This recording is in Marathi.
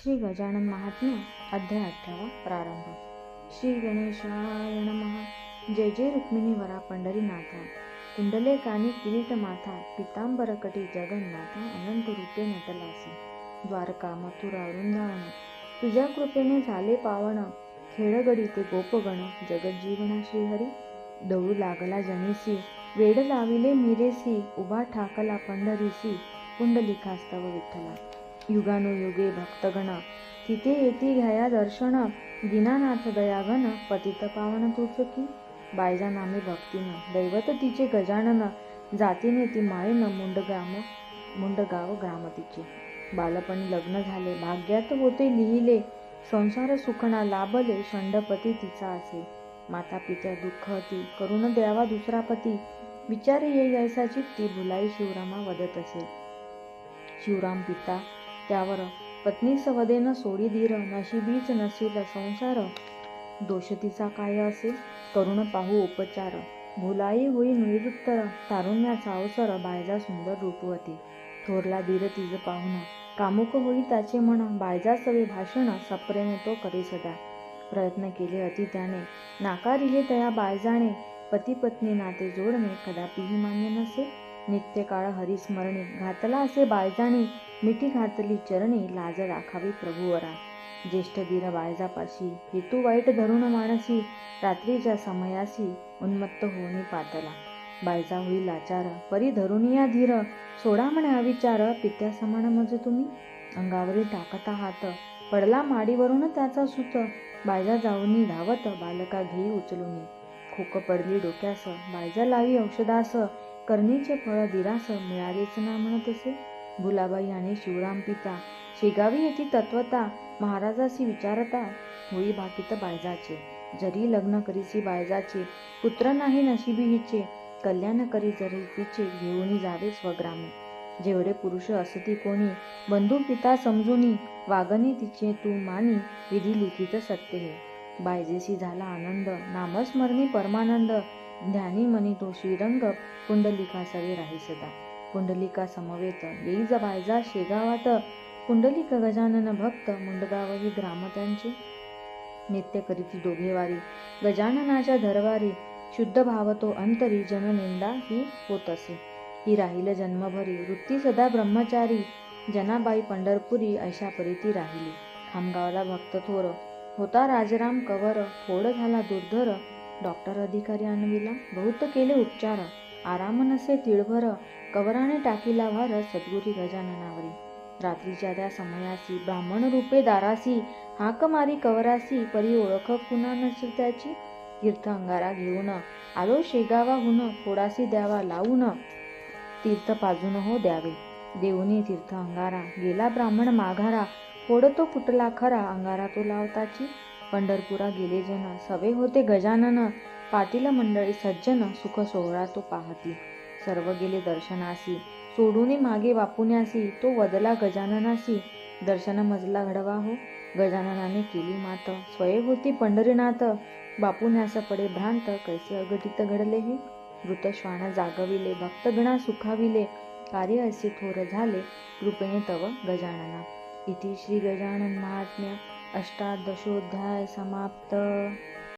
श्री गजानन महात्म्य अध्याय 18 प्रारंभ. श्री गणेशाय नमः. जय जय रुक्मिणी वरा पंढरीनाथा, कुंडले कानी किरीट माथा, पितांबरकटी जगन्नाथा, अनंत रूपे नटलासी. द्वारका मथुरा वृंदावन, तुझ्या कृपेने झाले पावन. खेळगडी ते गोपगण, जगज्जीवना श्रीहरी. दळू लागला जनीसी, वेड लाविले मीरेसी. उभा ठाकला पंढरीसी, पुंडलिकास्तव विठ्ठला. युगानुयुगे भक्तगण, तिथे येती घ्याया दर्शन. दीनानाथ दयाघन, पतित पावन तूच की. बायजा नामे भक्तीनं, दैवत तिचे गजानन. जातीने ती माळीन, मुंडगाव ग्राम तिचे. बालपणी लग्न झाले, भाग्यात होते लिहिले. संसार सुखना लाभले, षंडपती तिचा असे. माता पित्या दुःख ती, करून द्यावा दुसरा पती. विचार येई ऐसा चित्ती, भुलाई शिवरामा वदत असे. शिवराम पिता त्यावर पत्नी सवदेन सोडी धीर. नशिबीच नसेल संसार, दोष तिचा काय असे. करून पाहू उपचार, भुलाई होई निरुत्तर. तारुण्याचा अवसर, बायजा सुंदर रूपवती. थोरला धीर तिज पाहुन, कामुक होई त्याचे मन. बायजा सवे भाषण, सप्रेम तो करी सदा. प्रयत्न केले अति त्याने, नाकारिले तया बायजाने. पती पत्नी नाते जोडणे, कदापिही मान्य नसे. नित्य काळ हरिस्मरणी, घातला असे बायजाने. मिठी घातली चरणी, लाज राखावी प्रभुवरा. ज्येष्ठ धीर बायजापाशी, हेतू वाईट धरून मानसी. रात्रीच्या समयासी, उन्मत्त होऊनी पातला. बायजा होई लाचार, परी धरून या धीर. सोडा म्हणे अविचार, पित्या समान मज तुम्ही. अंगावरील टाकता हात, पडला माडीवरून त्याचा सूत. बायजा जाऊनी धावत, बालका घेई उचलूनी. खोक पडली डोक्यास, बायजा लावी औषधास. करणीचे फळ दिरास, मिळालेच ना म्हणतसे. भुलाबाई आणि शिवराम पिता, शेगावी येती तत्वता. महाराजासी विचारता, होई भाकीत बायजाचे. जरी लग्न करीसी बायजाचे, पुत्र नाही नशिबी हिचे. कल्याण करी जरी तिचे, घेऊनी जावे स्वग्रामी. जेवढे पुरुष असती कोणी, बंधू पिता समजूनी. वागणे तिचे तू मानी, विधी लिखित सत्य हे. बायजेसी झाला आनंद, नामस्मरणी परमानंद. ध्यानी मनी तो श्रीरंग, पुंडलिका सवे राही सदा. पुंडलिका समवेत येईज बायजा शेगावात. पुंडलिक गजानन भक्त, मुंडगाव ही ग्राम त्यांचे. नित्य करीती दोघेवारी, गजाननाच्या दरबारी. शुद्ध भाव तो अंतरी, जननिंदा ही होत असे. ही राहील जन्मभरी, वृत्ती सदा ब्रह्मचारी. जनाबाई पंढरपुरी, अशा परीती राहिली. खामगावला भक्त थोर, होता राजराम कवर. फोड झाला दुर्धर, डॉक्टर अधिकारी आणविला. बहुत केले उपचार, आराम नसे तिळभर. कवराने टाकीला भार, सद्गुरी गजाननावरी. रात्रीच्या त्या समयासी, ब्राह्मण रूपे दारासी. हाक मारी कवरासी, परी ओळख कुणा नसे त्याची. तीर्थ अंगारा घेऊन आलो शेगावाहून. थोडासी द्यावा लावून, तीर्थ पाजून हो द्यावे. देऊनी तीर्थ अंगारा, गेला ब्राह्मण माघारा. फोड तो फुटला खरा, अंगारा तो लावताची. पंढरपुरा गेले जन, सवे होते गजानन. पाटील मंडळी सज्जन, सुख सोहळा तो पाहती. सर्व गेले दर्शनासी, सोडूनी मागे बापुण्यासी. तो वदला गजाननासी, दर्शन मजला घडवा हो. गजाननाने केली मात, स्वये होती पंढरीनाथ. बापुण्यास पडे भ्रांत, कैसे अघटित घडले हे. वृतश्वान जागविले, भक्तगणा सुखाविले. कार्य असे थोर झाले, कृपेने तव गजानना. इति श्री गजानन महात्म्य अष्टादशोऽध्याय समाप्त.